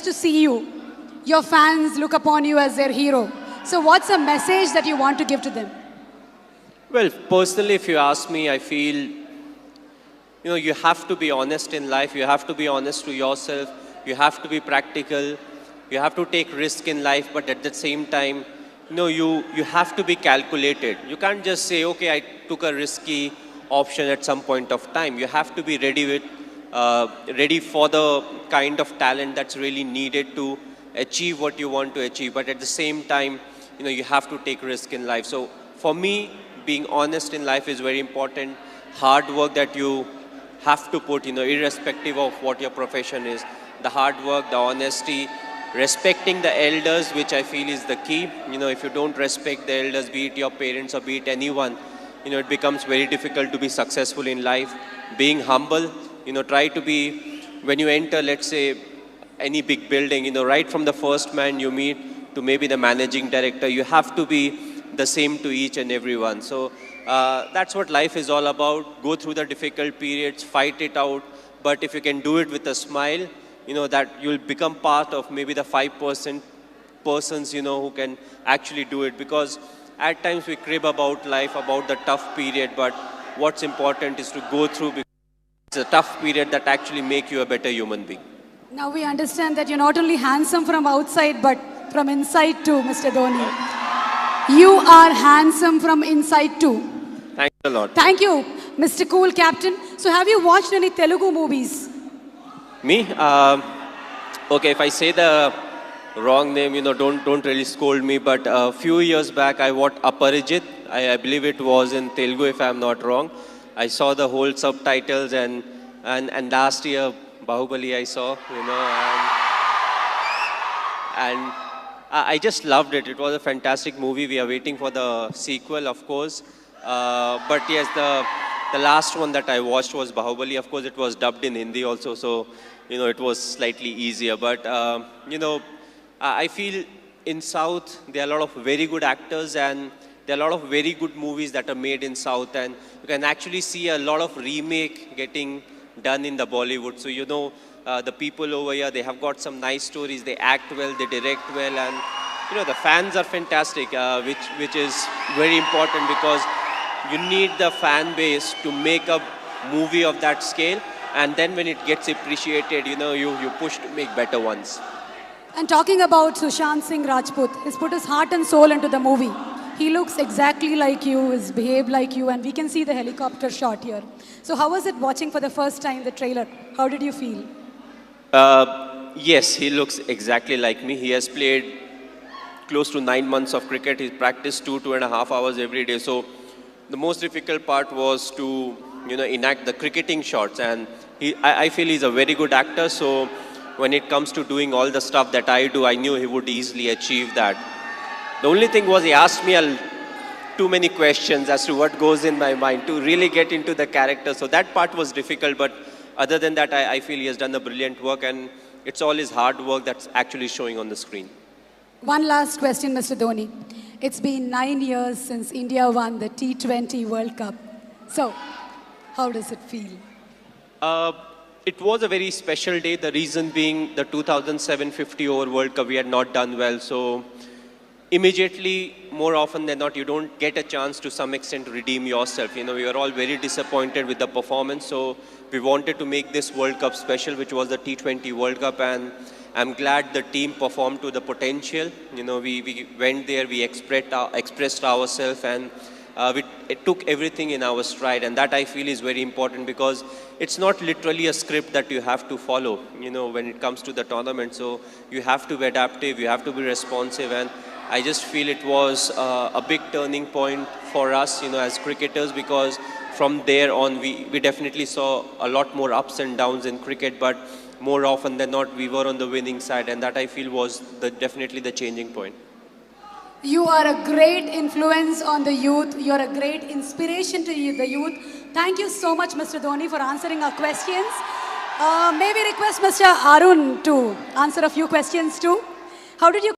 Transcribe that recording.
to see you. Your fans look upon you as their hero. So what's a message that you want to give to them? Well, personally, if you ask me, I feel, you have to be honest in life. You have to be honest to yourself. You have to be practical. You have to take risk in life, but at the same time, you have to be calculated. You can't just say, okay, I took a risky option at some point of time. You have to be ready for the kind of talent that's really needed to achieve what you want to achieve. But at the same time, you have to take risk in life. So for me, being honest in life is very important. Hard work that you have to put, irrespective of what your profession is. The hard work, the honesty, respecting the elders, which I feel is the key. If you don't respect the elders, be it your parents or be it anyone, it becomes very difficult to be successful in life. Being humble, try to be, when you enter, let's say, any big building, right from the first man you meet to maybe the managing director, you have to be the same to each and everyone. So that's what life is all about. Go through the difficult periods, fight it out. But if you can do it with a smile, that you'll become part of maybe the 5% persons, who can actually do it. Because at times we crib about life, about the tough period. But what's important is to go through, because it's a tough period that actually make you a better human being. Now we understand that you're not only handsome from outside, but from inside too, Mr. Dhoni. You are handsome from inside too. Thanks a lot. Thank you, Mr. Cool Captain. So have you watched any Telugu movies? Me? Okay, if I say the wrong name, don't really scold me. But a few years back, I watched Aparijit. I believe it was in Telugu, if I'm not wrong. I saw the whole subtitles, and last year, Bahubali I saw, and I just loved it. It was a fantastic movie. We are waiting for the sequel, of course. But yes, the last one that I watched was Bahubali. Of course, it was dubbed in Hindi also, so, it was slightly easier. But, I feel in South, there are a lot of very good actors, and there are a lot of very good movies that are made in South. And you can actually see a lot of remake getting done in the Bollywood. So, the people over here, they have got some nice stories. They act well, they direct well, and, the fans are fantastic, which is very important, because you need the fan base to make a movie of that scale. And then when it gets appreciated, you push to make better ones. And talking about Sushant Singh Rajput, he's put his heart and soul into the movie. He looks exactly like you, he's behaved like you, and we can see the helicopter shot here. So how was it watching for the first time the trailer? How did you feel? Yes, he looks exactly like me. He has played close to 9 months of cricket. He practiced 2.5 hours every day. So the most difficult part was to, enact the cricketing shots. And I feel he's a very good actor. So when it comes to doing all the stuff that I do, I knew he would easily achieve that. The only thing was he asked me too many questions as to what goes in my mind to really get into the character. So that part was difficult. But other than that, I feel he has done a brilliant work. And it's all his hard work that's actually showing on the screen. One last question, Mr. Dhoni. It's been 9 years since India won the T20 World Cup. So, how does it feel? It was a very special day. The reason being the 2007 50-over World Cup, we had not done well. So, immediately, more often than not, you don't get a chance to some extent to redeem yourself. We were all very disappointed with the performance. So, we wanted to make this World Cup special, which was the T20 World Cup. And I'm glad the team performed to the potential. We went there, we expressed ourselves, and it took everything in our stride. And that I feel is very important, because it's not literally a script that you have to follow, when it comes to the tournament. So you have to be adaptive, you have to be responsive. And I just feel it was a big turning point for us, as cricketers, because from there on, we definitely saw a lot more ups and downs in cricket, but more often than not, we were on the winning side, and that I feel was definitely the changing point. You are a great influence on the youth. You are a great inspiration to the youth. Thank you so much, Mr. Dhoni, for answering our questions. May we request Mr. Arun to answer a few questions too? How did you